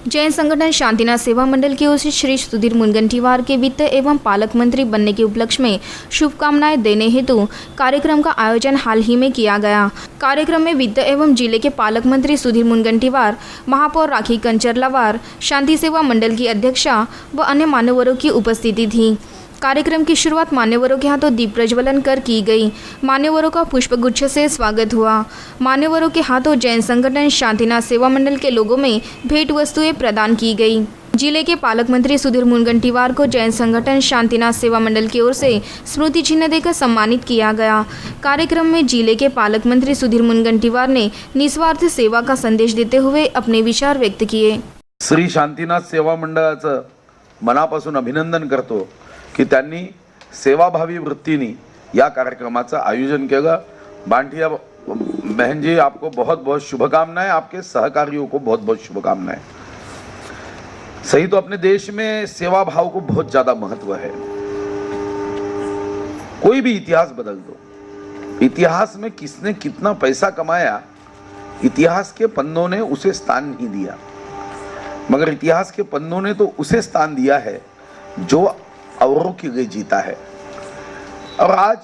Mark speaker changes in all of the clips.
Speaker 1: जैन संगठन शांतिनाथ सेवा मंडल की ओर से श्री सुधीर मुनगंटीवार के वित्त एवं पालक मंत्री बनने के उपलक्ष्य में शुभकामनाएं देने हेतु कार्यक्रम का आयोजन हाल ही में किया गया। कार्यक्रम में वित्त एवं जिले के पालक मंत्री सुधीर मुनगंटीवार, महापौर राखी कंचरलावार, शांति सेवा मंडल की अध्यक्षा व अन्य मान्यवरों की उपस्थिति थी। कार्यक्रम की शुरुआत मान्यवरों के हाथों दीप प्रज्वलन कर की गई। मान्यवरों का पुष्पगुच्छ से स्वागत हुआ। मान्यवरों के हाथों जैन संगठन शांतिनाथ सेवा मंडल के लोगों में भेंट वस्तुएं प्रदान की गई। जिले के पालक मंत्री सुधीर मुनगंटीवार को जैन संगठन शांतिनाथ सेवा मंडल की ओर से स्मृति चिन्ह देकर सम्मानित किया गया। कार्यक्रम में जिले के पालक मंत्री सुधीर मुनगंटीवार ने निस्वार्थ सेवा का संदेश देते हुए अपने विचार व्यक्त किए।
Speaker 2: श्री शांतिनाथ सेवा मंडळाचं मनापासून अभिनंदन करतो की त्यांनी सेवाभावी वृत्तीने या कार्यक्रमाचं आयोजन केलं। बांटिया बहन जी, आपको बहुत बहुत शुभकामनाएं, आपके सहकारियों को बहुत बहुत शुभकामनाएं। सही तो अपने देश में सेवा भाव को बहुत ज्यादा महत्व है। कोई भी इतिहास बदल दो, इतिहास में किसने कितना पैसा कमाया, इतिहास के पन्नों ने उसे स्थान नहीं दिया, मगर इतिहास के पन्नों ने तो उसे स्थान दिया है जो औरों के लिए जीता है। और आज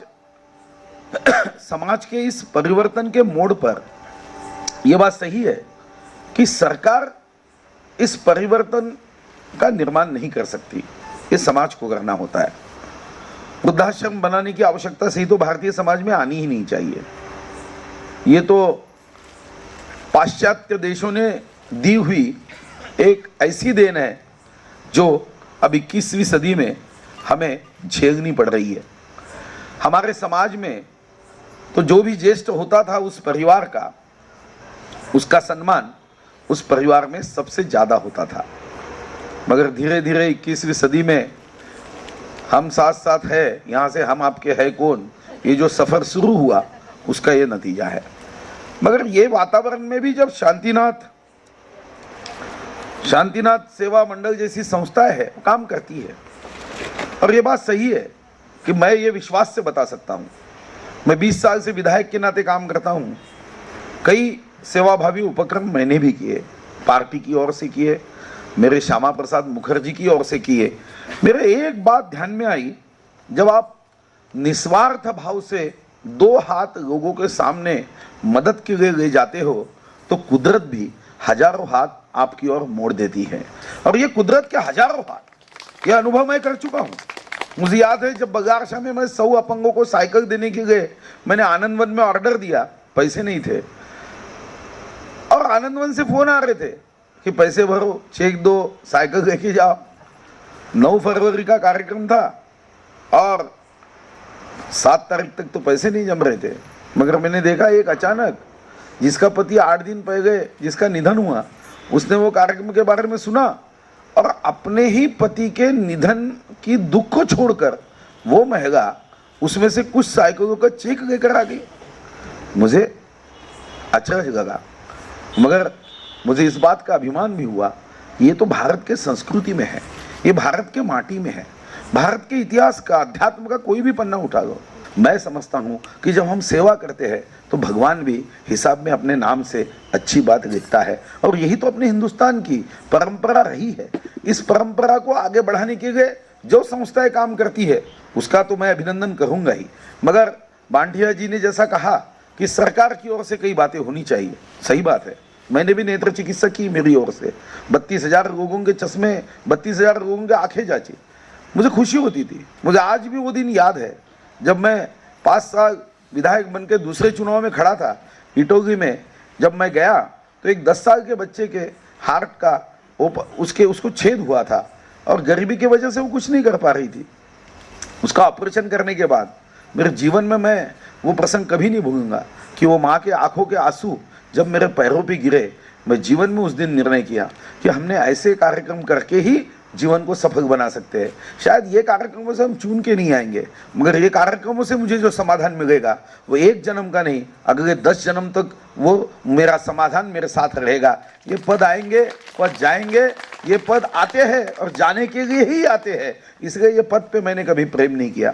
Speaker 2: समाज के इस परिवर्तन के मोड़ पर यह बात सही है कि सरकार इस परिवर्तन का निर्माण नहीं कर सकती, ये समाज को करना होता है। वृद्धाश्रम बनाने की आवश्यकता सही तो भारतीय समाज में आनी ही नहीं चाहिए। ये तो पाश्चात्य देशों ने दी हुई एक ऐसी देन है जो अब 21वीं सदी में हमें झेलनी पड़ रही है। हमारे समाज में तो जो भी ज्येष्ठ होता था उस परिवार का, उसका सम्मान उस परिवार में सबसे ज्यादा होता था। मगर धीरे धीरे 21वीं सदी में हम साथ साथ है, यहाँ से हम आपके है कौन, ये जो सफर शुरू हुआ उसका ये नतीजा है। मगर ये वातावरण में भी जब शांतिनाथ सेवा मंडल जैसी संस्थाएं है काम करती है, और ये बात सही है कि मैं ये विश्वास से बता सकता हूँ, मैं 20 साल से विधायक के नाते काम करता हूँ। कई सेवाभावी उपक्रम मैंने भी किए, पार्टी की ओर से किए, मेरे श्यामा प्रसाद मुखर्जी की ओर से किए। मेरे एक बात ध्यान में आई, जब आप निस्वार्थ भाव से 2 हाथ लोगों के सामने मदद के लिए ले जाते हो तो कुदरत भी हजारों हाथ आपकी ओर मोड़ देती है। और ये कुदरत के हजारों हाथ, यह अनुभव मैं कर चुका हूँ। मुझे याद है जब बगारशा में मैं 100 अपंगों को साइकिल देने के लिए मैंने आनंदवन में ऑर्डर दिया, पैसे नहीं थे, और आनंदवन से फोन आ रहे थे कि पैसे भरो, चेक दो, साइकिल लेके जाओ। 9 फरवरी का कार्यक्रम था और 7 तारीख तक तो पैसे नहीं जम रहे थे। मगर मैंने देखा एक अचानक जिसका पति 8 दिन पहले जिसका निधन हुआ, उसने वो कार्यक्रम के बारे में सुना और अपने ही पति के निधन की दुख को छोड़कर वो महिला उसमें से कुछ साइकिलों का चेक लेकर आ गई। मुझे अच्छा लगा, मगर मुझे इस बात का अभिमान भी हुआ, ये तो भारत के संस्कृति में है, ये भारत के माटी में है। भारत के इतिहास का, अध्यात्म का कोई भी पन्ना उठा लो, मैं समझता हूँ कि जब हम सेवा करते हैं तो भगवान भी हिसाब में अपने नाम से अच्छी बात लिखता है। और यही तो अपने हिंदुस्तान की परंपरा रही है। इस परंपरा को आगे बढ़ाने के लिए जो संस्थाएं काम करती है उसका तो मैं अभिनंदन करूंगा ही। मगर बांटिया जी ने जैसा कहा कि सरकार की ओर से कई बातें होनी चाहिए, सही बात है। मैंने भी नेत्र चिकित्सा की, मेरी ओर से 32,000 लोगों के चश्मे, 32,000 लोगों के आंखें जांची। मुझे खुशी होती थी। मुझे आज भी वो दिन याद है जब मैं 5 साल विधायक बनकर दूसरे चुनाव में खड़ा था इटोगी में। जब मैं गया तो एक 10 साल के बच्चे के हार्ट का उसको छेद हुआ था और गरीबी की वजह से वो कुछ नहीं कर पा रही थी। उसका ऑपरेशन करने के बाद मेरे जीवन में मैं वो प्रसंग कभी नहीं भूलूंगा कि वो माँ के आंखों के आंसू जब मेरे पैरों पे गिरे। मैं जीवन में उस दिन निर्णय किया कि हमने ऐसे कार्यक्रम करके ही जीवन को सफल बना सकते हैं। शायद ये कार्यक्रमों से हम चुन के नहीं आएंगे, मगर ये कार्यक्रमों से मुझे जो समाधान मिलेगा वो 1 जन्म का नहीं, अगले 10 जन्म तक वो मेरा समाधान मेरे साथ रहेगा। ये पद आएंगे, पद जाएंगे, ये पद आते हैं और जाने के लिए ही आते हैं, इसलिए ये पद पे मैंने कभी प्रेम नहीं किया।